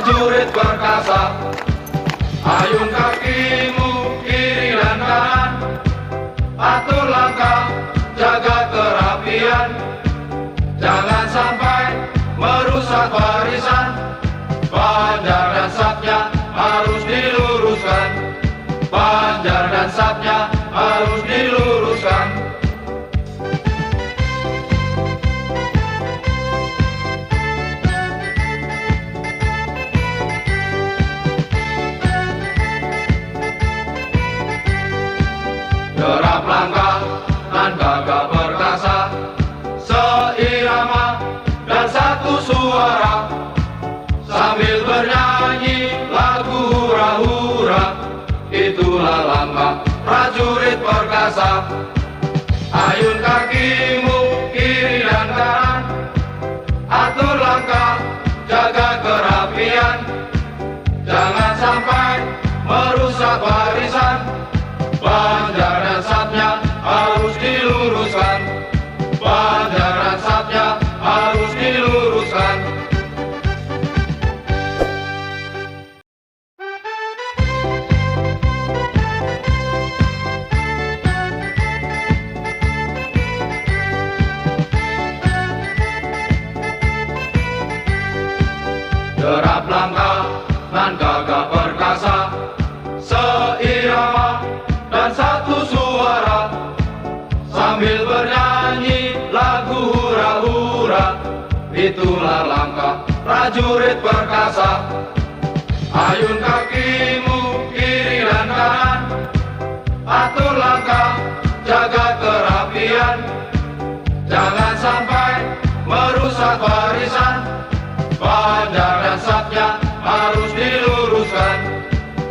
prajurit perkasa. Ayun kakimu kiri dan kanan, atur langkah, jaga kerapian. Jangan sampai merusak barisan, panjar dan sapnya harus diluruskan. Panjar dan sapnya harus diluruskan. Derap langkah dan gagah perkasa, seirama dan satu suara, sambil bernyanyi lagu hura-hura. Itulah langkah prajurit perkasa. Ayun kakimu kiri dan kanan, atur langkah, jaga kerapian. Jangan sampai merusak barisan, panjar dan sapnya harus diluruskan. Panjar dan sapnya harus diluruskan. Derap langkah dan gagah perkasa, seirama dan satu suara, sambil bernyanyi lagu hura-hura. Itulah langkah prajurit perkasa. Ayun kakimu kiri dan kanan, atur langkah, jaga kerapian. Jangan sampai merusak barisan, panjar dan sapnya harus diluruskan.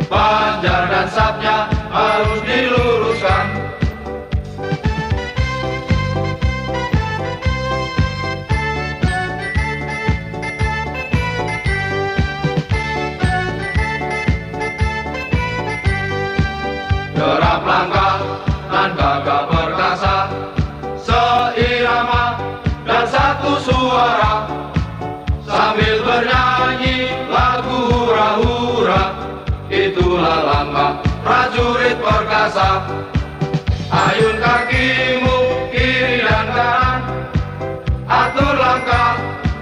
Panjar dan sapnya harus diluruskan. Derap langkah dan gagah perkasa, seirama dan satu suara, sambil bernyanyi lagu hura-hura. Itulah langkah prajurit perkasa. Ayun kakimu kiri dan kanan, atur langkah,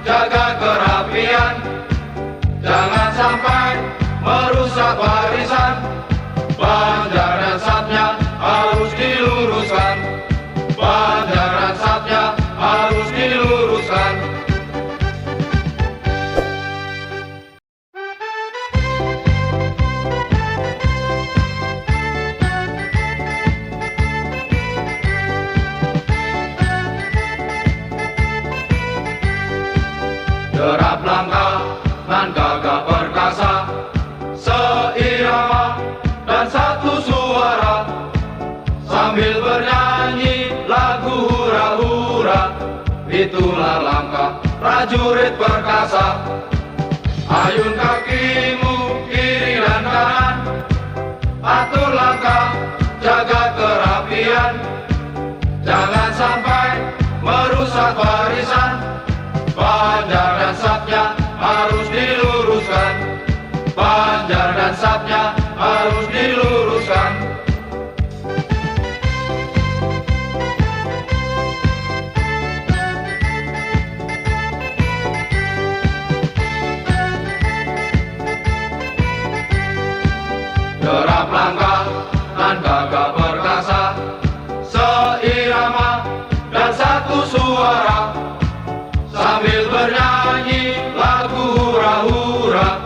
jaga kerapian. Jangan sampai merusak barisan, panjar dan sapnya harus diluruskan. Panjar dan sapnya harus diluruskan. Derap langkah dan gagah perkasa, seirama dan satu suara, sambil bernyanyi lagu hura-hura. Itulah langkah prajurit perkasa. Ayun kakimu kiri dan kanan, atur langkah, jaga kerapian. Jangan sampai merusak barisan, panjar dan sapnya harus diluruskan. Panjar dan sapnya harus diluruskan. Derap langkah dan gagah perkasa, seirama dan satu suara, sambil bernyanyi lagu hura-hura.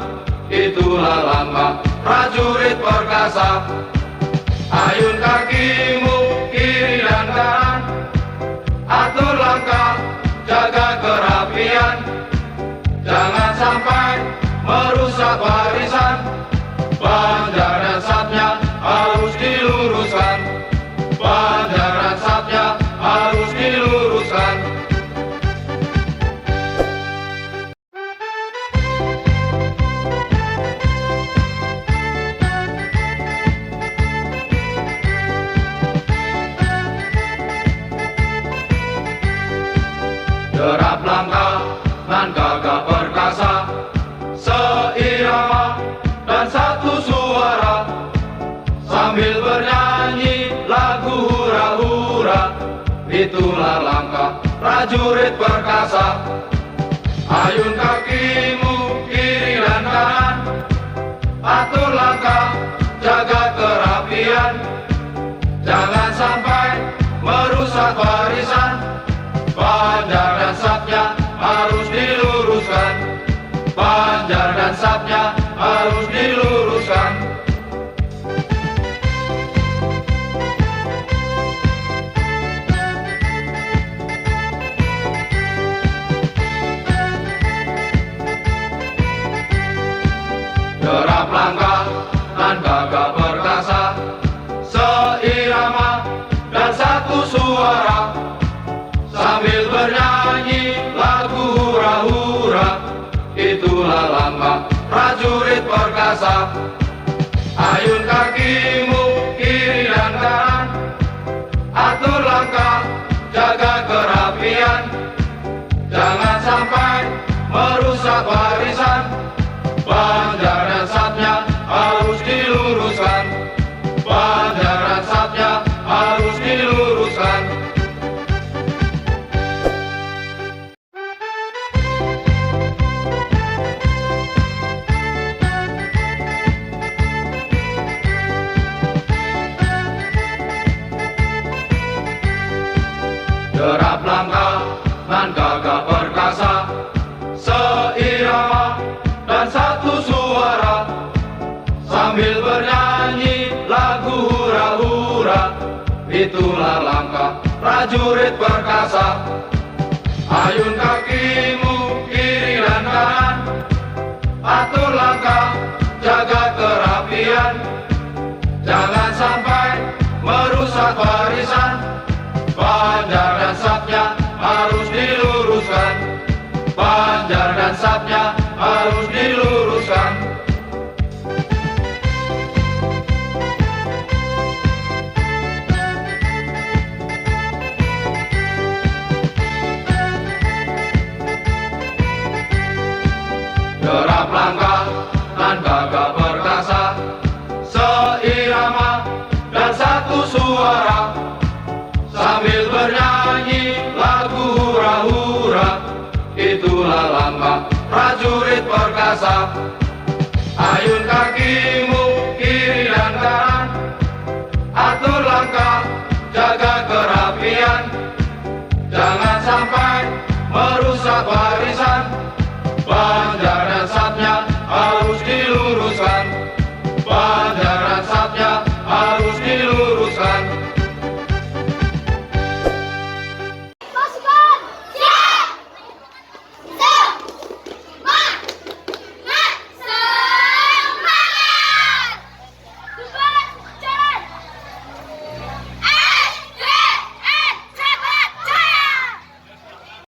Itulah langkah prajurit perkasa. Ayun kakimu kiri dan kanan, atur langkah, jaga kerapian. Jangan sampai merusak barisan, panjar dan sapnya harus diluruskan. Panjar dan sapnya harus diluruskan. itulah langkah prajurit perkasa. Ayun kakimu kiri dan kanan, atur langkah, jaga kerapian. Jangan sampai merusak barisan, panjar dan sapnya harus diluruskan. Panjar dan sapnya harus diluruskan. Derap langkah dan gagah perkasa, seirama dan satu suara, sambil bernyanyi lagu hura-hura. Itulah langkah prajurit perkasa. Ayun kakimu kiri dan kanan, atur langkah, jaga kerapian. Jangan sampai merusak barisan, panjar dan sapnya harus diluruskan. Panjar dan sapnya harus diluruskan. Derap langkah dan gagah perkasa, seirama dan satu suara, sambil bernyanyi lagu hura-hura. Itulah langkah prajurit perkasa. Ayun kakimu kiri dan kanan, atur langkah, jaga kerapian. Jangan sampai merusak barisan, panjar dan sapnya harus diluruskan. Panjar dan sapnya harus diluruskan. Derap langkah dan gagah perkasa, seirama dan satu suara, sambil bernyanyi lagu hura-hura. Itulah langkah prajurit perkasa. Ayun kakimu kiri dan kanan, atur langkah, jaga kerapian. Jangan sampai